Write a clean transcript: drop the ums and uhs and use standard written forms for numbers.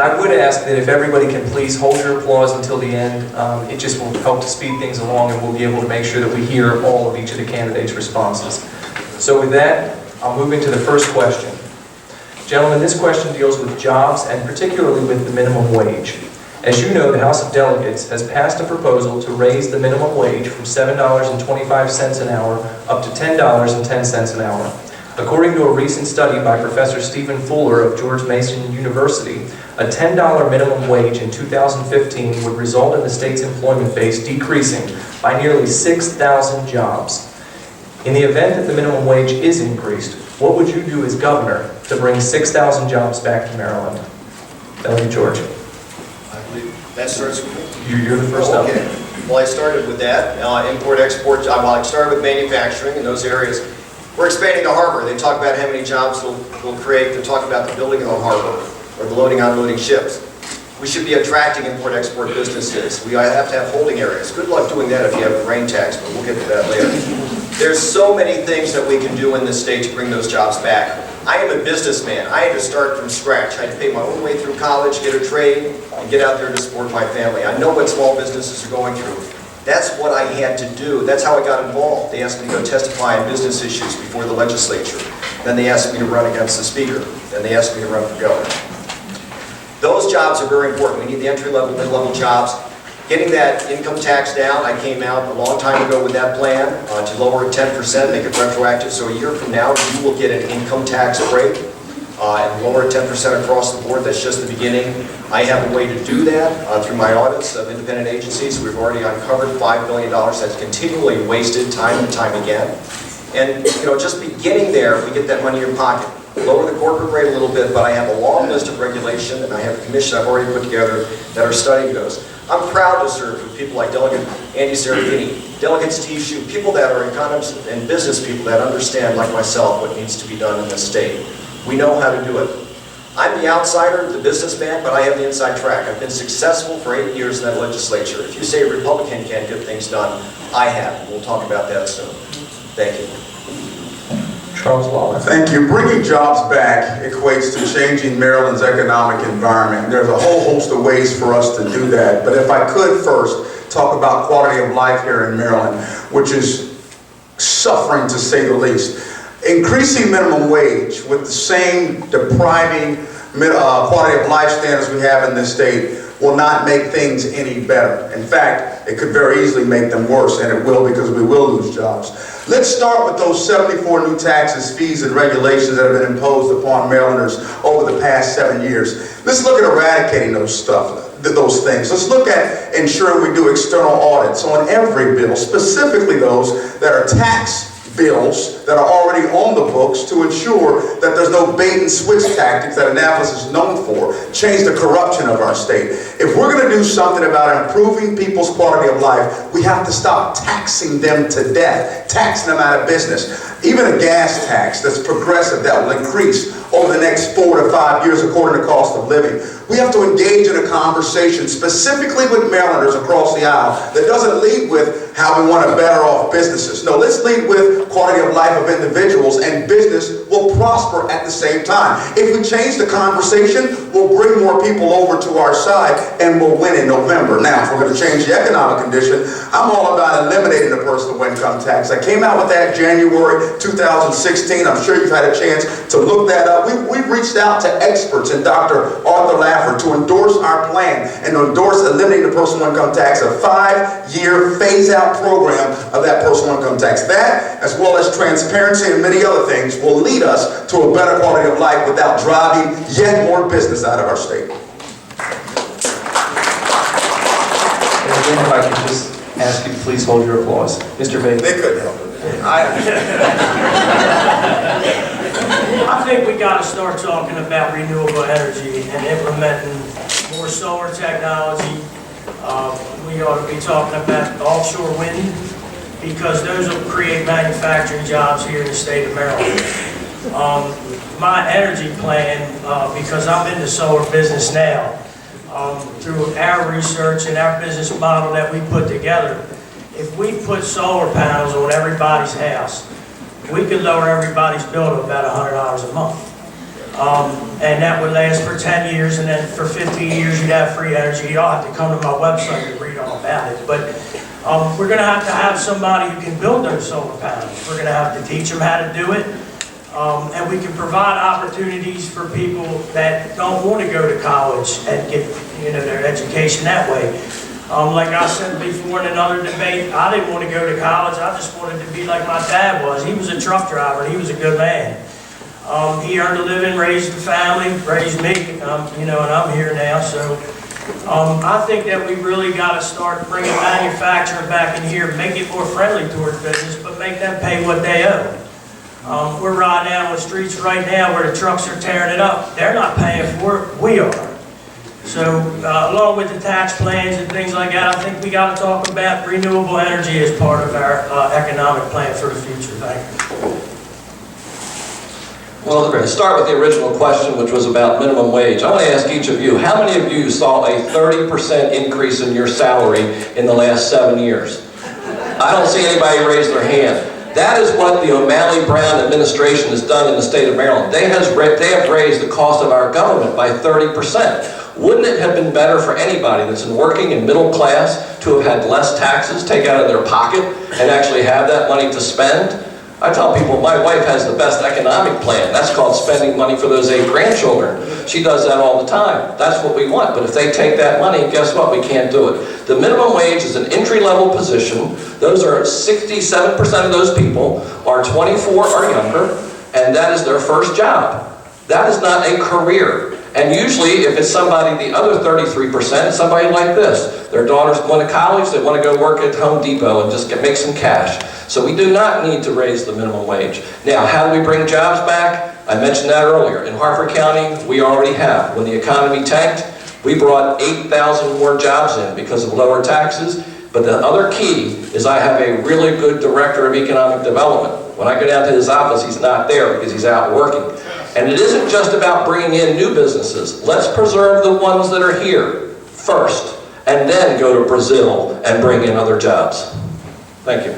I would ask that if everybody can please hold your applause until the end. It just will help to speed things along, and we'll be able to make sure that we hear all of each of the candidates' responses. So with that, I'll move into the first question. Gentlemen, this question deals with jobs and particularly with the minimum wage. As you know, the House of Delegates has passed a proposal to raise the minimum wage from $7.25 an hour up to $10.10 an hour. According to a recent study by Professor Stephen Fuller of George Mason University, a $10 minimum wage in 2015 would result in the state's employment base decreasing by nearly 6,000 jobs. In the event that the minimum wage is increased, what would you do as governor to bring 6,000 jobs back to Maryland? Delegate George. That starts with me. You're the first up. Okay. Well, I started with that. Import, export, well, I started with manufacturing in those areas. We're expanding the harbor. They talk about how many jobs we'll create. They're talking about the building of the harbor or the loading, unloading ships. We should be attracting import, export businesses. We have to have holding areas. Good luck doing that if you have a grain tax, but we'll get to that later. There's so many things that we can do in this state to bring those jobs back. I am a businessman. I had to start from scratch. I had to pay my own way through college, get a trade, and get out there to support my family. I know what small businesses are going through. That's what I had to do. That's how I got involved. They asked me to go testify on business issues before the legislature. Then they asked me to run against the speaker. Then they asked me to run for governor. Those jobs are very important. We need the entry-level, mid-level jobs. Getting that income tax down, I came out a long time ago with that plan to lower it 10%, make it retroactive. So a year from now, you will get an income tax break and lower it 10% across the board. That's just the beginning. I have a way to do that through my audits of independent agencies. We've already uncovered $5 billion that's continually wasted time and time again. And just beginning there, we get that money in your pocket. Lower the corporate rate a little bit, but I have a long list of regulation, and I have a commission I've already put together that are studying those. I'm proud to serve with people like Delegate Andy Serafini, Delegate Steve Shue, people that are economists and business people that understand, like myself, what needs to be done in this state. We know how to do it. I'm the outsider, the businessman, but I have the inside track. I've been successful for 8 years in that legislature. If you say a Republican can't get things done, I have. We'll talk about that soon. Thank you. Charles Lollar. Thank you. Bringing jobs back equates to changing Maryland's economic environment. There's a whole host of ways for us to do that. But if I could first talk about quality of life here in Maryland, which is suffering to say the least. Increasing minimum wage with the same depriving quality of life standards we have in this state will not make things any better. In fact, it could very easily make them worse, and it will, because we will lose jobs. Let's start with those 74 new taxes, fees, and regulations that have been imposed upon Marylanders over the past 7 years. Let's look at eradicating those things. Let's look at ensuring we do external audits on every bill, specifically those that are tax bills that are already on the books, to ensure that there's no bait and switch tactics that Annapolis is known for. Change the corruption of our state. If we're going to do something about improving people's quality of life, we have to stop taxing them to death, taxing them out of business. Even a gas tax that's progressive, that will increase over the next 4 to 5 years according to cost of living. We have to engage in a conversation specifically with Marylanders across the aisle that doesn't lead with how we want to better off businesses. No, let's lead with quality of life of individuals, and business will prosper at the same time. If we change the conversation, we'll bring more people over to our side and we'll win in November. Now, if we're going to change the economic condition, I'm all about eliminating the personal income tax. I came out with that January 2016. I'm sure you've had a chance to look that up. We've reached out to experts and Dr. Arthur Larford to endorse our plan and to endorse eliminating the personal income tax, a 5-year phase-out program of that personal income tax. That, as well as transparency and many other things, will lead us to a better quality of life without driving yet more business out of our state. And again, if I could just ask you to please hold your applause. Mr. Vaeth. They couldn't help it. I think we got to start talking about renewable energy and implementing more solar technology. We ought to be talking about offshore wind, because those will create manufacturing jobs here in the state of Maryland. My energy plan, because I'm in the solar business now, through our research and our business model that we put together, if we put solar panels on everybody's house, we could lower everybody's bill to about $100 a month. And that would last for 10 years, and then for 15 years you'd have free energy. You don't have to come to my website to read all about it. But we're going to have somebody who can build those solar panels. We're going to have to teach them how to do it. And we can provide opportunities for people that don't want to go to college and get their education that way. Like I said before in another debate, I didn't want to go to college. I just wanted to be like my dad was. He was a truck driver, and he was a good man. He earned a living, raised a family, raised me, and I'm here now. So I think that we really got to start bringing manufacturing back in here, make it more friendly towards business, but make them pay what they owe. We're riding down the streets right now where the trucks are tearing it up. They're not paying for it, we are. So along with the tax plans and things like that, I think we got to talk about renewable energy as part of our economic plan for the future. Thank you. Well, to start with the original question, which was about minimum wage, I want to ask each of you, how many of you saw a 30% increase in your salary in the last 7 years? I don't see anybody raise their hand. That is what the O'Malley-Brown administration has done in the state of Maryland. They have raised the cost of our government by 30%. Wouldn't it have been better for anybody that's working in middle class to have had less taxes take out of their pocket and actually have that money to spend? I tell people my wife has the best economic plan. That's called spending money for those 8 grandchildren. She does that all the time. That's what we want. But if they take that money, guess what? We can't do it. The minimum wage is an entry-level position. Those are 67% of those people are 24 or younger, and that is their first job. That is not a career. And usually, if it's somebody, the other 33%, somebody like this. Their daughter's going to college, they want to go work at Home Depot and just make some cash. So we do not need to raise the minimum wage. Now, how do we bring jobs back? I mentioned that earlier. In Harford County, we already have. When the economy tanked, we brought 8,000 more jobs in because of lower taxes. But the other key is I have a really good director of economic development. When I go down to his office, he's not there because he's out working. And it isn't just about bringing in new businesses. Let's preserve the ones that are here first, and then go to Brazil and bring in other jobs. Thank you.